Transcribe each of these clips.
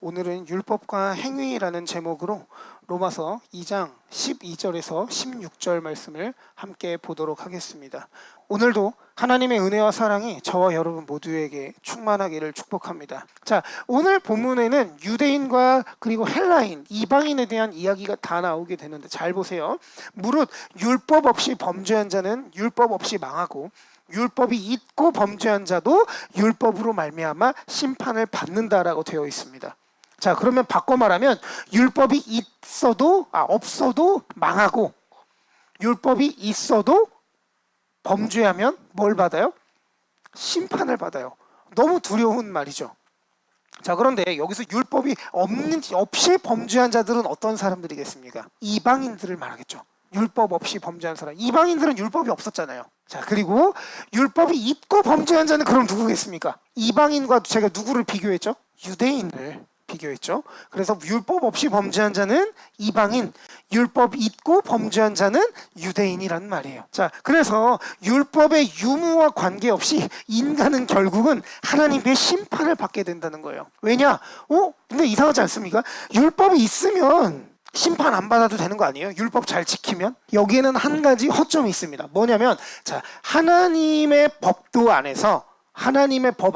오늘은 율법과 행위라는 제목으로 로마서 2장 12절에서 16절 말씀을 함께 보도록 하겠습니다. 오늘도 하나님의 은혜와 사랑이 저와 여러분 모두에게 충만하기를 축복합니다. 자, 오늘 본문에는 유대인과 그리고 헬라인, 이방인에 대한 이야기가 다 나오게 되는데 잘 보세요. 무릇 율법 없이 범죄한 자는 율법 없이 망하고 율법이 있고 범죄한 자도 율법으로 말미암아 심판을 받는다라고 되어 있습니다. 자, 그러면 바꿔 말하면 율법이 없어도 망하고 율법이 있어도 범죄하면 뭘 받아요? 심판을 받아요. 너무 두려운 말이죠. 자, 그런데 여기서 율법이 없이 범죄한 자들은 어떤 사람들이겠습니까? 이방인들을 말하겠죠. 율법 없이 범죄한 사람. 이방인들은 율법이 없었잖아요. 자, 그리고 율법이 있고 범죄한 자는 그럼 누구겠습니까? 이방인과 제가 누구를 비교했죠? 유대인을 비교했죠. 그래서 율법 없이 범죄한 자는 이방인, 율법 있고 범죄한 자는 유대인이란 말이에요. 자, 그래서 율법의 유무와 관계없이 인간은 결국은 하나님의 심판을 받게 된다는 거예요. 왜냐? 근데 이상하지 않습니까? 율법이 있으면 심판 안 받아도 되는 거 아니에요? 율법 잘 지키면? 여기에는 한 가지 허점이 있습니다. 뭐냐면, 자, 하나님의 법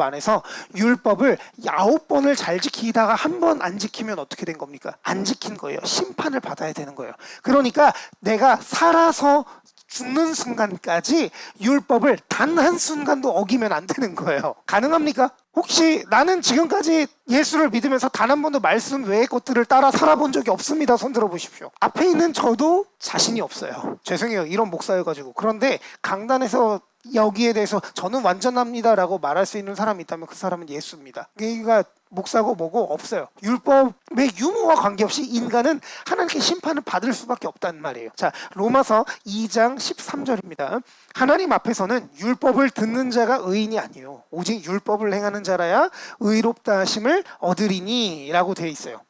안에서 율법을 9번을 잘 지키다가 한 번 안 지키면 어떻게 된 겁니까? 안 지킨 거예요. 심판을 받아야 되는 거예요. 그러니까 내가 살아서 죽는 순간까지 율법을 단 한순간도 어기면 안 되는 거예요. 가능합니까? 혹시 나는 지금까지 예수를 믿으면서 단 한 번도 말씀 외의 것들을 따라 살아본 적이 없습니다. 손 들어보십시오. 앞에 있는 저도 자신이 없어요. 죄송해요. 이런 목사여가지고. 그런데 강단에서 여기에 대해서 저는 완전합니다라고 말할 수 있는 사람이 있다면 그 사람은 예수입니다. 그러니까 목사고 뭐고 없어요. 율법의 유무와 관계없이 인간은 하나님께 심판을 받을 수밖에 없다는 말이에요. 자, 로마서 2장 13절입니다. 하나님 앞에서는 율법을 듣는 자가 의인이 아니요 오직 율법을 행하는 자라야 의롭다 하심을 얻으리니 라고 되어 있어요.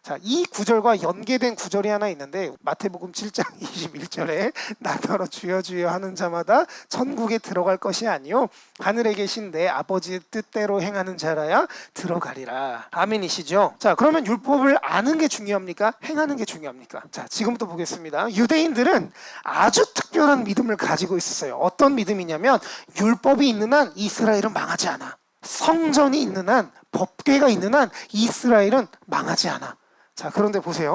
자, 이 구절과 연계된 구절이 하나 있는데 마태복음 7장 21절에 나더러 주여 주여 하는 자마다 천국에 들어갈 것이 아니요 하늘에 계신 내 아버지의 뜻대로 행하는 자라야 들어가리라. 아멘이시죠? 자, 그러면 율법을 아는 게 중요합니까? 행하는 게 중요합니까? 자, 지금부터 보겠습니다. 유대인들은 아주 특별한 믿음을 가지고 있었어요. 어떤 믿음이냐면 율법이 있는 한 이스라엘은 망하지 않아. 성전이 있는 한, 법궤가 있는 한 이스라엘은 망하지 않아. 자, 그런데 보세요.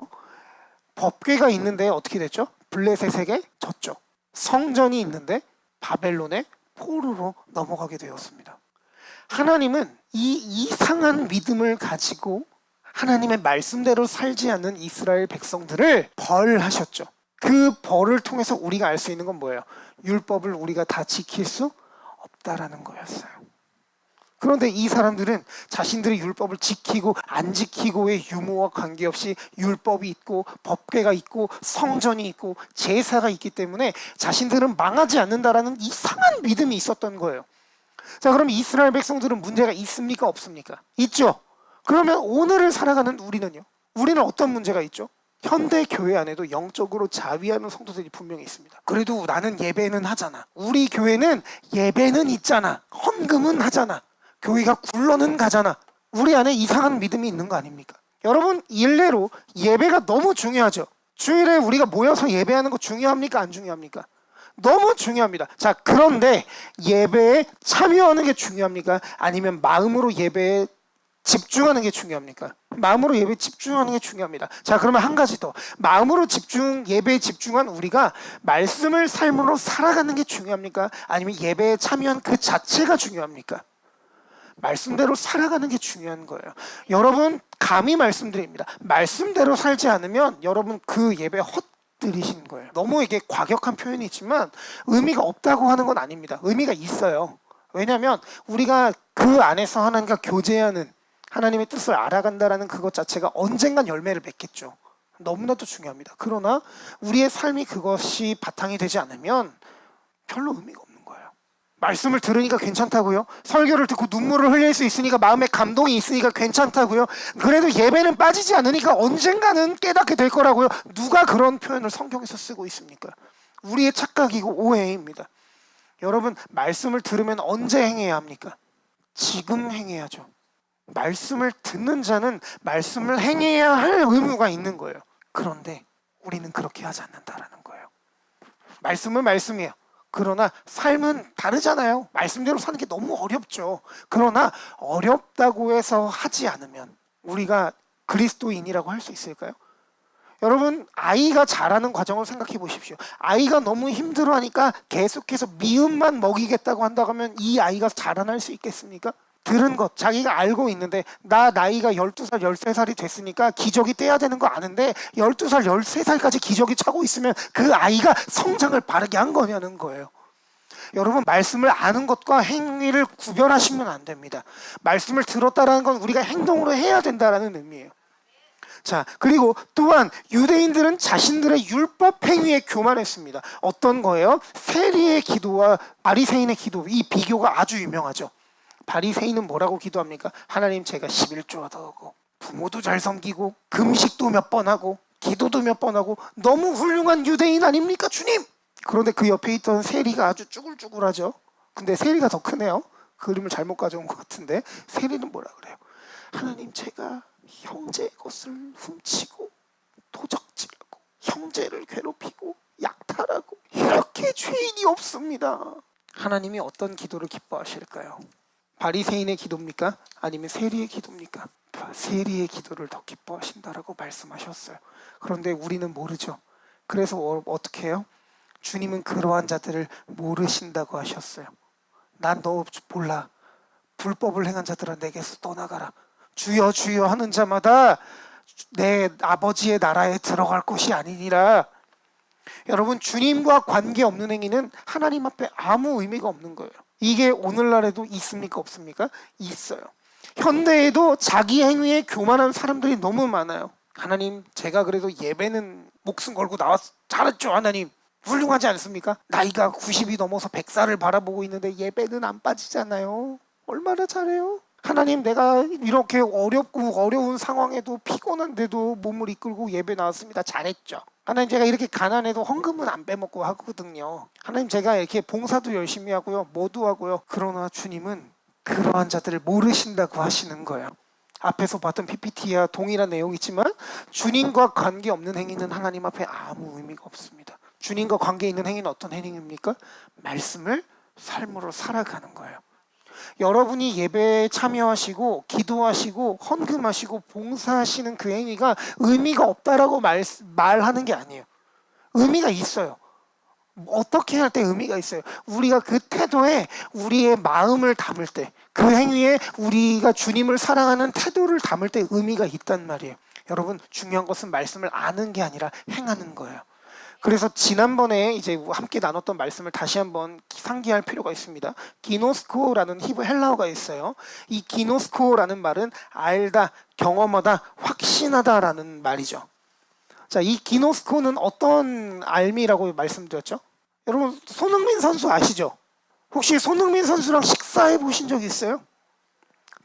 법궤가 있는데 어떻게 됐죠? 블레셋에게 졌죠. 성전이 있는데 바벨론의 포로로 넘어가게 되었습니다. 하나님은 이 이상한 믿음을 가지고 하나님의 말씀대로 살지 않는 이스라엘 백성들을 벌하셨죠. 그 벌을 통해서 우리가 알 수 있는 건 뭐예요? 율법을 우리가 다 지킬 수 없다라는 거였어요. 그런데 이 사람들은 자신들의 율법을 지키고 안 지키고의 유무와 관계없이 율법이 있고 법궤가 있고 성전이 있고 제사가 있기 때문에 자신들은 망하지 않는다라는 이상한 믿음이 있었던 거예요. 자, 그럼 이스라엘 백성들은 문제가 있습니까? 없습니까? 있죠. 그러면 오늘을 살아가는 우리는요? 우리는 어떤 문제가 있죠? 현대 교회 안에도 영적으로 자위하는 성도들이 분명히 있습니다. 그래도 나는 예배는 하잖아. 우리 교회는 예배는 있잖아. 헌금은 하잖아. 교회가 굴러는 가잖아. 우리 안에 이상한 믿음이 있는 거 아닙니까? 여러분, 일례로 예배가 너무 중요하죠. 주일에 우리가 모여서 예배하는 거 중요합니까? 안 중요합니까? 너무 중요합니다. 자, 그런데 예배에 참여하는 게 중요합니까? 아니면 마음으로 예배에 집중하는 게 중요합니까? 마음으로 예배에 집중하는 게 중요합니다. 자, 그러면 한 가지 더. 마음으로 예배에 집중한 우리가 말씀을 삶으로 살아가는 게 중요합니까? 아니면 예배에 참여한 그 자체가 중요합니까? 말씀대로 살아가는 게 중요한 거예요. 여러분, 감히 말씀드립니다. 말씀대로 살지 않으면 여러분 그 예배 헛들이신 거예요. 너무 이게 과격한 표현이지만 의미가 없다고 하는 건 아닙니다. 의미가 있어요. 왜냐하면 우리가 그 안에서 하나님과 교제하는 하나님의 뜻을 알아간다라는 그것 자체가 언젠간 열매를 맺겠죠. 너무나도 중요합니다. 그러나 우리의 삶이 그것이 바탕이 되지 않으면 별로 의미가 없는 거예요. 말씀을 들으니까 괜찮다고요? 설교를 듣고 눈물을 흘릴 수 있으니까, 마음에 감동이 있으니까 괜찮다고요? 그래도 예배는 빠지지 않으니까 언젠가는 깨닫게 될 거라고요? 누가 그런 표현을 성경에서 쓰고 있습니까? 우리의 착각이고 오해입니다. 여러분, 말씀을 들으면 언제 행해야 합니까? 지금 행해야죠. 말씀을 듣는 자는 말씀을 행해야 할 의무가 있는 거예요. 그런데 우리는 그렇게 하지 않는다라는 거예요. 말씀은 말씀이에요. 그러나 삶은 다르잖아요. 말씀대로 사는 게 너무 어렵죠. 그러나 어렵다고 해서 하지 않으면 우리가 그리스도인이라고 할 수 있을까요? 여러분, 아이가 자라는 과정을 생각해 보십시오. 아이가 너무 힘들어하니까 계속해서 미음만 먹이겠다고 한다고 하면 이 아이가 자라날 수 있겠습니까? 들은 것, 자기가 알고 있는데 나 나이가 12살, 13살이 됐으니까 기저귀 떼야 되는 거 아는데 12살, 13살까지 기저귀 차고 있으면 그 아이가 성장을 바르게 한 거냐는 거예요. 여러분, 말씀을 아는 것과 행위를 구별하시면 안 됩니다. 말씀을 들었다는 건 우리가 행동으로 해야 된다는 의미예요. 자, 그리고 또한 유대인들은 자신들의 율법 행위에 교만했습니다. 어떤 거예요? 세리의 기도와 바리새인의 기도, 이 비교가 아주 유명하죠. 바리새인은 뭐라고 기도합니까? 하나님, 제가 11조가 더 하고 부모도 잘 섬기고 금식도 몇 번 하고 기도도 몇 번 하고 너무 훌륭한 유대인 아닙니까 주님? 그런데 그 옆에 있던 세리가 아주 쭈글쭈글하죠. 근데 세리가 더 크네요. 그림을 잘못 가져온 것 같은데 세리는 뭐라 그래요? 하나님, 제가 형제의 것을 훔치고 도적질하고 형제를 괴롭히고 약탈하고 이렇게 죄인이 없습니다. 하나님이 어떤 기도를 기뻐하실까요? 바리새인의 기도입니까? 아니면 세리의 기도입니까? 세리의 기도를 더 기뻐하신다라고 말씀하셨어요. 그런데 우리는 모르죠. 그래서 어떻게 해요? 주님은 그러한 자들을 모르신다고 하셨어요. 난 너 몰라. 불법을 행한 자들아 내게서 떠나가라. 주여 주여 하는 자마다 내 아버지의 나라에 들어갈 것이 아니니라. 여러분, 주님과 관계없는 행위는 하나님 앞에 아무 의미가 없는 거예요. 이게 오늘날에도 있습니까? 없습니까? 있어요. 현대에도 자기 행위에 교만한 사람들이 너무 많아요. 하나님, 제가 그래도 예배는 목숨 걸고 나왔 잘했죠. 하나님, 훌륭하지 않습니까? 나이가 90이 넘어서 100살을 바라보고 있는데 예배는 안 빠지잖아요. 얼마나 잘해요? 하나님, 내가 이렇게 어렵고 어려운 상황에도 피곤한데도 몸을 이끌고 예배 나왔습니다. 잘했죠. 하나님, 제가 이렇게 가난해도 헌금은 안 빼먹고 하거든요. 하나님, 제가 이렇게 봉사도 열심히 하고요. 뭐도 하고요. 그러나 주님은 그러한 자들을 모르신다고 하시는 거예요. 앞에서 봤던 PPT와 동일한 내용이지만 주님과 관계없는 행위는 하나님 앞에 아무 의미가 없습니다. 주님과 관계 있는 행위는 어떤 행위입니까? 말씀을 삶으로 살아가는 거예요. 여러분이 예배에 참여하시고 기도하시고 헌금하시고 봉사하시는 그 행위가 의미가 없다라고 말하는 게 아니에요. 의미가 있어요. 어떻게 할 때 의미가 있어요. 우리가 그 태도에 우리의 마음을 담을 때, 그 행위에 우리가 주님을 사랑하는 태도를 담을 때 의미가 있단 말이에요. 여러분, 중요한 것은 말씀을 아는 게 아니라 행하는 거예요. 그래서 지난번에 이제 함께 나눴던 말씀을 다시 한번 상기할 필요가 있습니다. 기노스코라는 히브리 헬라어가 있어요. 이 기노스코라는 말은 알다, 경험하다, 확신하다라는 말이죠. 자, 이 기노스코는 어떤 알미라고 말씀드렸죠? 여러분, 손흥민 선수 아시죠? 혹시 손흥민 선수랑 식사해 보신 적 있어요?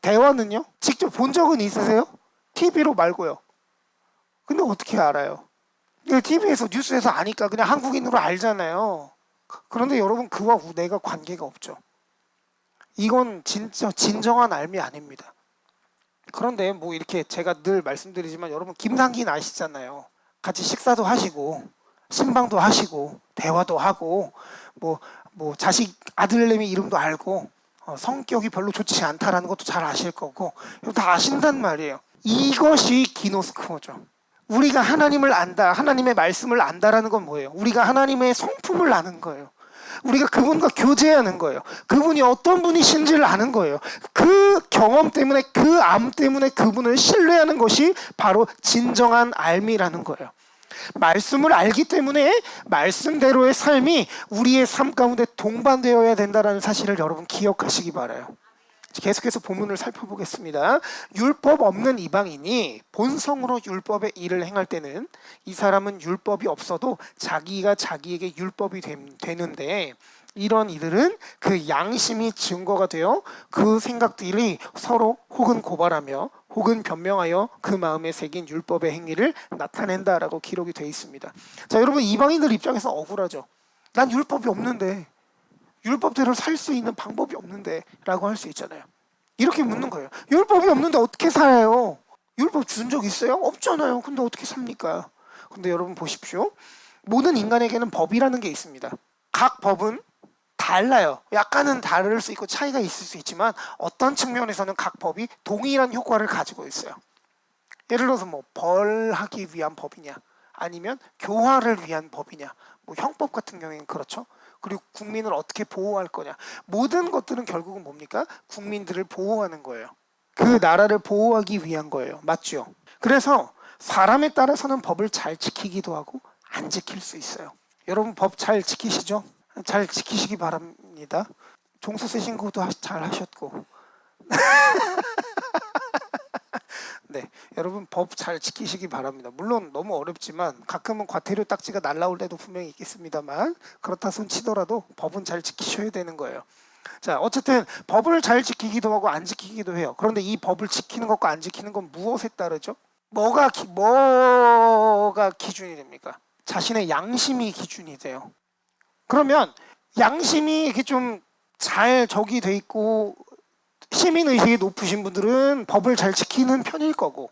대화는요? 직접 본 적은 있으세요? TV로 말고요. 근데 어떻게 알아요? TV에서 뉴스에서 아니까 그냥 한국인으로 알잖아요. 그런데 여러분, 그와 내가 관계가 없죠. 이건 진짜 진정한 알미 아닙니다. 그런데 뭐 이렇게 제가 늘 말씀드리지만 여러분, 김상긴 아시잖아요. 같이 식사도 하시고 신방도 하시고 대화도 하고 뭐 자식 아들내미 이름도 알고 성격이 별로 좋지 않다라는 것도 잘 아실 거고 다 아신단 말이에요. 이것이 기노스코죠. 우리가 하나님을 안다, 하나님의 말씀을 안다라는 건 뭐예요? 우리가 하나님의 성품을 아는 거예요. 우리가 그분과 교제하는 거예요. 그분이 어떤 분이신지를 아는 거예요. 그 경험 때문에, 그 암 때문에 그분을 신뢰하는 것이 바로 진정한 알미라는 거예요. 말씀을 알기 때문에 말씀대로의 삶이 우리의 삶 가운데 동반되어야 된다는 사실을 여러분 기억하시기 바라요. 계속해서 본문을 살펴보겠습니다. 율법 없는 이방인이 본성으로 율법의 일을 행할 때는 이 사람은 율법이 없어도 자기가 자기에게 율법이 되는데 이런 이들은 그 양심이 증거가 되어 그 생각들이 서로 혹은 고발하며 혹은 변명하여 그 마음에 새긴 율법의 행위를 나타낸다라고 기록이 되어 있습니다. 자, 여러분, 이방인들 입장에서 억울하죠. 난 율법이 없는데, 율법대로 살 수 있는 방법이 없는데 라고 할 수 있잖아요. 이렇게 묻는 거예요. 율법이 없는데 어떻게 살아요? 율법 준 적 있어요? 없잖아요. 근데 어떻게 삽니까? 근데 여러분 보십시오. 모든 인간에게는 법이라는 게 있습니다. 각 법은 달라요. 약간은 다를 수 있고 차이가 있을 수 있지만 어떤 측면에서는 각 법이 동일한 효과를 가지고 있어요. 예를 들어서 뭐 벌하기 위한 법이냐, 아니면 교화를 위한 법이냐, 뭐 형법 같은 경우에는 그렇죠. 그리고 국민을 어떻게 보호할 거냐, 모든 것들은 결국은 뭡니까? 국민들을 보호하는 거예요. 그 나라를 보호하기 위한 거예요. 맞죠? 그래서 사람에 따라서는 법을 잘 지키기도 하고 안 지킬 수 있어요. 여러분 법 잘 지키시죠? 잘 지키시기 바랍니다. 종소세 신고도 잘 하셨고. 네, 여러분 법 잘 지키시기 바랍니다. 물론 너무 어렵지만 가끔은 과태료 딱지가 날라올 때도 분명히 있겠습니다만 그렇다 손 치더라도 법은 잘 지키셔야 되는 거예요. 자, 어쨌든 법을 잘 지키기도 하고 안 지키기도 해요. 그런데 이 법을 지키는 것과 안 지키는 건 무엇에 따르죠? 뭐가 기준이 됩니까? 자신의 양심이 기준이 돼요. 그러면 양심이 이렇게 좀 잘 적이 돼 있고 시민의식이 높으신 분들은 법을 잘 지키는 편일 거고,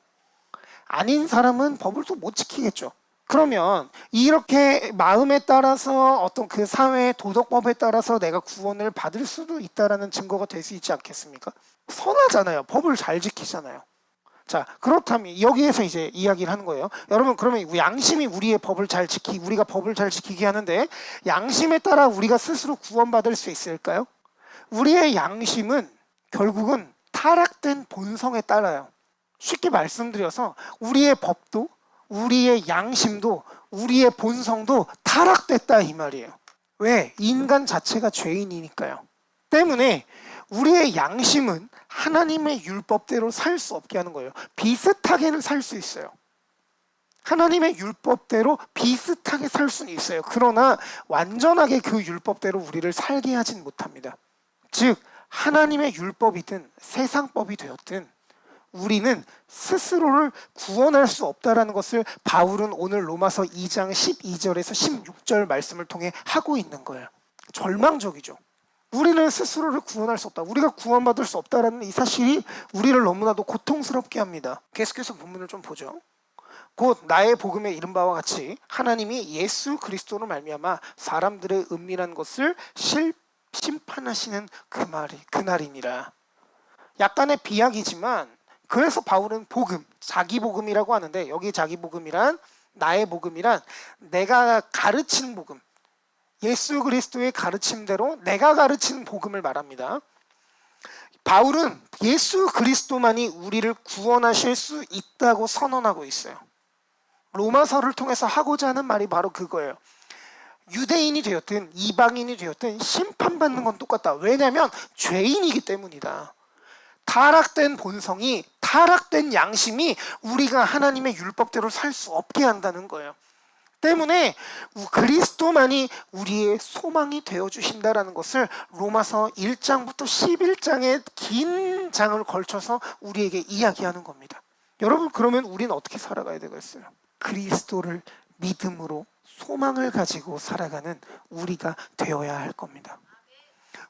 아닌 사람은 법을 또 못 지키겠죠. 그러면 이렇게 마음에 따라서 어떤 그 사회의 도덕법에 따라서 내가 구원을 받을 수도 있다라는 증거가 될 수 있지 않겠습니까? 선하잖아요. 법을 잘 지키잖아요. 자, 그렇다면 여기에서 이제 이야기를 하는 거예요. 여러분, 그러면 양심이 우리의 법을 잘 우리가 법을 잘 지키게 하는데 양심에 따라 우리가 스스로 구원받을 수 있을까요? 우리의 양심은 결국은 타락된 본성에 따라요. 쉽게 말씀드려서 우리의 법도, 우리의 양심도, 우리의 본성도 타락됐다 이 말이에요. 왜? 인간 자체가 죄인이니까요. 때문에 우리의 양심은 하나님의 율법대로 살 수 없게 하는 거예요. 비슷하게는 살 수 있어요. 하나님의 율법대로 비슷하게 살 수는 있어요. 그러나 완전하게 그 율법대로 우리를 살게 하진 못합니다. 즉 하나님의 율법이든 세상법이 되었든 우리는 스스로를 구원할 수 없다라는 것을 바울은 오늘 로마서 2장 12절에서 16절 말씀을 통해 하고 있는 거예요. 절망적이죠. 우리는 스스로를 구원할 수 없다. 우리가 구원받을 수 없다라는 이 사실이 우리를 너무나도 고통스럽게 합니다. 계속해서 본문을 좀 보죠. 곧 나의 복음에 이른 바와 같이 하나님이 예수 그리스도로 말미암아 사람들의 은밀한 것을 심판하시는 그날이니라. 약간의 비약이지만 그래서 바울은 복음, 자기 복음이라고 하는데 여기 자기 복음이란 나의 복음이란 내가 가르치는 복음, 예수 그리스도의 가르침대로 내가 가르치는 복음을 말합니다. 바울은 예수 그리스도만이 우리를 구원하실 수 있다고 선언하고 있어요. 로마서를 통해서 하고자 하는 말이 바로 그거예요. 유대인이 되었든 이방인이 되었든 심판받는 건 똑같다. 왜냐하면 죄인이기 때문이다. 타락된 본성이, 타락된 양심이 우리가 하나님의 율법대로 살 수 없게 한다는 거예요. 때문에 그리스도만이 우리의 소망이 되어주신다라는 것을 로마서 1장부터 11장의 긴 장을 걸쳐서 우리에게 이야기하는 겁니다. 여러분, 그러면 우리는 어떻게 살아가야 되겠어요? 그리스도를 믿음으로 소망을 가지고 살아가는 우리가 되어야 할 겁니다.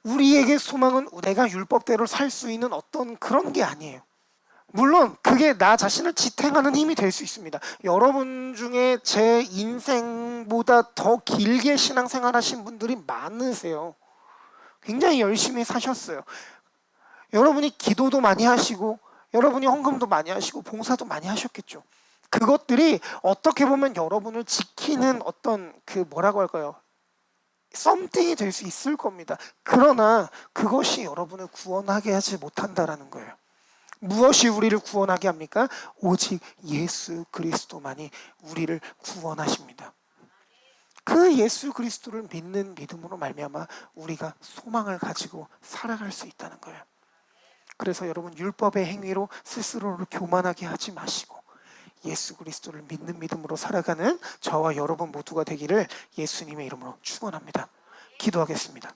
우리에게 소망은 내가 율법대로 살 수 있는 어떤 그런 게 아니에요. 물론 그게 나 자신을 지탱하는 힘이 될 수 있습니다. 여러분 중에 제 인생보다 더 길게 신앙생활 하신 분들이 많으세요. 굉장히 열심히 사셨어요. 여러분이 기도도 많이 하시고 여러분이 헌금도 많이 하시고 봉사도 많이 하셨겠죠. 그것들이 어떻게 보면 여러분을 지키는 어떤 그 뭐라고 할까요? 썸띵이 될 수 있을 겁니다. 그러나 그것이 여러분을 구원하게 하지 못한다라는 거예요. 무엇이 우리를 구원하게 합니까? 오직 예수 그리스도만이 우리를 구원하십니다. 그 예수 그리스도를 믿는 믿음으로 말미암아 우리가 소망을 가지고 살아갈 수 있다는 거예요. 그래서 여러분, 율법의 행위로 스스로를 교만하게 하지 마시고 예수 그리스도를 믿는 믿음으로 살아가는 저와 여러분 모두가 되기를 예수님의 이름으로 축원합니다. 기도하겠습니다.